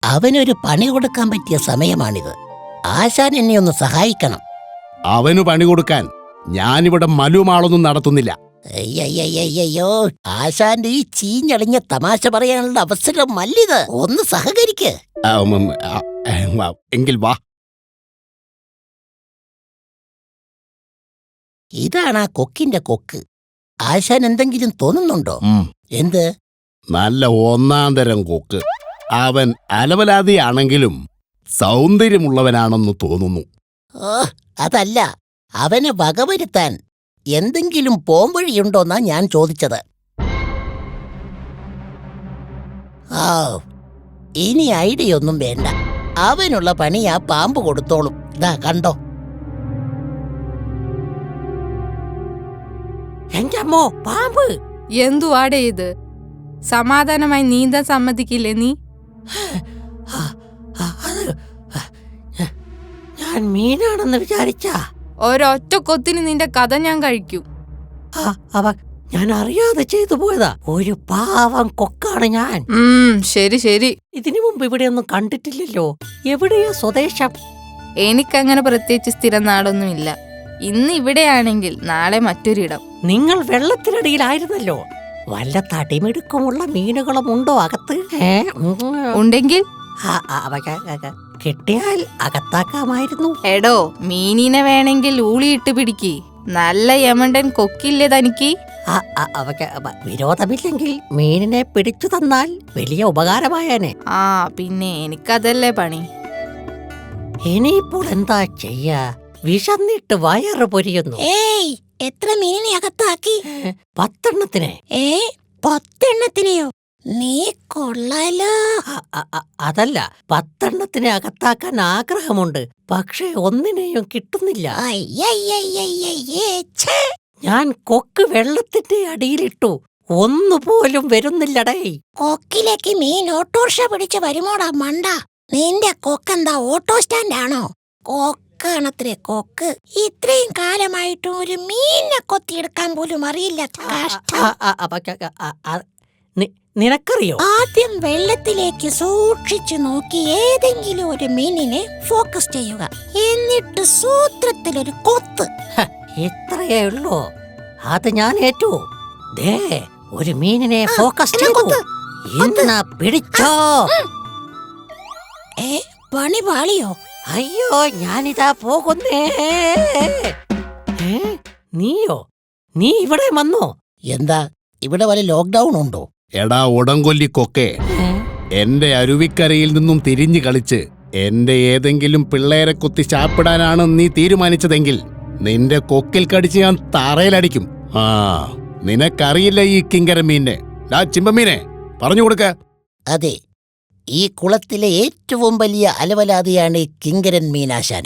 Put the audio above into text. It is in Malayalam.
അവനൊരു പണി കൊടുക്കാൻ പറ്റിയ സമയമാണിത്. ആശാൻ എന്നെ ഒന്ന് സഹായിക്കണം. അവനു പണി കൊടുക്കാൻ ഞാനിവിടെ മലുമാളൊന്നും നടത്തുന്നില്ല. അയ്യോ, ആശാന്റെ ഈ ചീഞ്ഞളിഞ്ഞ തമാശ പറയാനുള്ള അവസരം മല്ലിത്. ഒന്ന് സഹകരിക്ക്. എങ്കിൽ വാ. ഇതാണ് ആ കൊക്കിന്റെ കൊക്ക്. ആശാൻ എന്തെങ്കിലും തോന്നുന്നുണ്ടോ? എന്ത്? നല്ല ഒന്നാം തരം കൊക്ക്. അവൻ അലവലാതിയാണെങ്കിലും സൗന്ദര്യമുള്ളവനാണെന്ന് തോന്നുന്നു. അതല്ല, അവനെ വകവരുത്താൻ എന്തെങ്കിലും പോംവഴിയുണ്ടോന്നാ ഞാൻ ചോദിച്ചത്. ഇനി ഐഡിയ ഒന്നും വേണ്ട. അവനുള്ള പണി ആ പാമ്പ് കൊടുത്തോളും. ദാ കണ്ടോ. എന്റെ അമ്മോ, പാമ്പ്! എന്തുവാടേ ഇത്? സമാധാനമായി നീന്താൻ സമ്മതിക്കില്ലേ നീ? ഞാൻ മീനാണെന്ന് വിചാരിച്ച ഒരൊറ്റ കൊത്തിന് നിന്റെ കഥ ഞാൻ കഴിക്കും. ഞാൻ അറിയാതെ ചെയ്തു പോയതാ. ഒരു പാവം കൊക്കാണ് ഞാൻ. ശരി ശരി. ഇതിനു മുമ്പ് ഇവിടെയൊന്നും കണ്ടിട്ടില്ലല്ലോ. എവിടെയാ സ്വദേശം? എനിക്കങ്ങനെ പ്രത്യേകിച്ച് സ്ഥിരം നാടൊന്നുമില്ല. ഇന്ന് ഇവിടെയാണെങ്കിൽ നാളെ മറ്റൊരിടം. നിങ്ങൾ വെള്ളത്തിനടിയിലായിരുന്നല്ലോ. വല്ല തടിമിടുക്കമുള്ള മീനുകളും ഉണ്ടോ അകത്ത്? ഉണ്ടെങ്കിൽ കിട്ടിയാൽ അകത്താക്കാമായിരുന്നു. എടോ, മീനിനെ വേണമെങ്കിൽ ഊളിയിട്ട് പിടിക്ക്. നല്ല യമണ്ടൻ കൊക്കില്ലേ തനിക്ക്? വിരോധമില്ലെങ്കിൽ മീനിനെ പിടിച്ചു തന്നാൽ വലിയ ഉപകാരമായേനെ. പിന്നെ എനിക്കതല്ലേ പണി. ഇനിയിപ്പോൾ എന്താ ചെയ്യാ? വിശന്നിട്ട് വയറ് പൊരിയുന്നു. എത്ര മീനിനെ അകത്താക്കി? 10 എണ്ണത്തിനെ. 10 എണ്ണത്തിനെയോ? നീ കൊള്ളാലോ. അതല്ല, 10 എണ്ണത്തിനെ അകത്താക്കാൻ ആഗ്രഹമുണ്ട്. പക്ഷേ ഒന്നിനെയും കിട്ടുന്നില്ല. ഞാൻ കൊക്ക് വെള്ളത്തിന്റെ അടിയിലിട്ടു. ഒന്നുപോലും വരുന്നില്ലടേ. കൊക്കിലേക്ക് മീൻ ഓട്ടോറിക്ഷ പിടിച്ച് വരുമോടാ മണ്ട. നിന്റെ കൊക്കെന്താ ഓട്ടോ സ്റ്റാൻഡാണോ? കൊക്കാണത്രേ കൊക്ക്. ഇത്രയും കാലമായിട്ടും ഒരു മീനിനെ കൊത്തിയെടുക്കാൻ പോലും അറിയില്ല. നിനക്കറിയോ? ആദ്യം വെള്ളത്തിലേക്ക് സൂക്ഷിച്ചു നോക്കി ഏതെങ്കിലും ഒരു മീനിനെ ഫോക്കസ് ചെയ്യുക. എന്നിട്ട് സൂത്രത്തിലൊരു കൊത്ത്. ഇത്രയേ ഉള്ളൂ. അത് ഞാൻ ഏറ്റു. ദേ, ഒരു മീനിനെ ഫോക്കസ് ചെയ്തു. ഇന്ന് പിടിച്ചോ. പണി പാളിയോ? അയ്യോ, ഞാനിതാ പോകുന്നേ. നീയോ? നീ ഇവിടെ വന്നോ? എന്താ ഇവിടെ വല്ല ലോക്ക്ഡൌൺ ഉണ്ടോ? എടാ ഉടങ്കൊല്ലിക്കൊക്കെ, എന്റെ അരുവിക്കരയിൽ നിന്നും തിരിഞ്ഞു കളിച്ച് എന്റെ ഏതെങ്കിലും പിള്ളേരെ കുത്തി ചാപ്പിടാനാണ് നീ തീരുമാനിച്ചതെങ്കിൽ നിന്റെ കൊക്കിൽ കടിച്ച് ഞാൻ തറയിലടിക്കും. നിനക്കറിയില്ല ഈ കിങ്കര മീനെ. ചിമ്പമീനെ പറഞ്ഞു കൊടുക്ക. അതെ, ഈ കുളത്തിലെ ഏറ്റവും വലിയ അലവലാതിയാണ് കിങ്കരൻ മീനാശാൻ.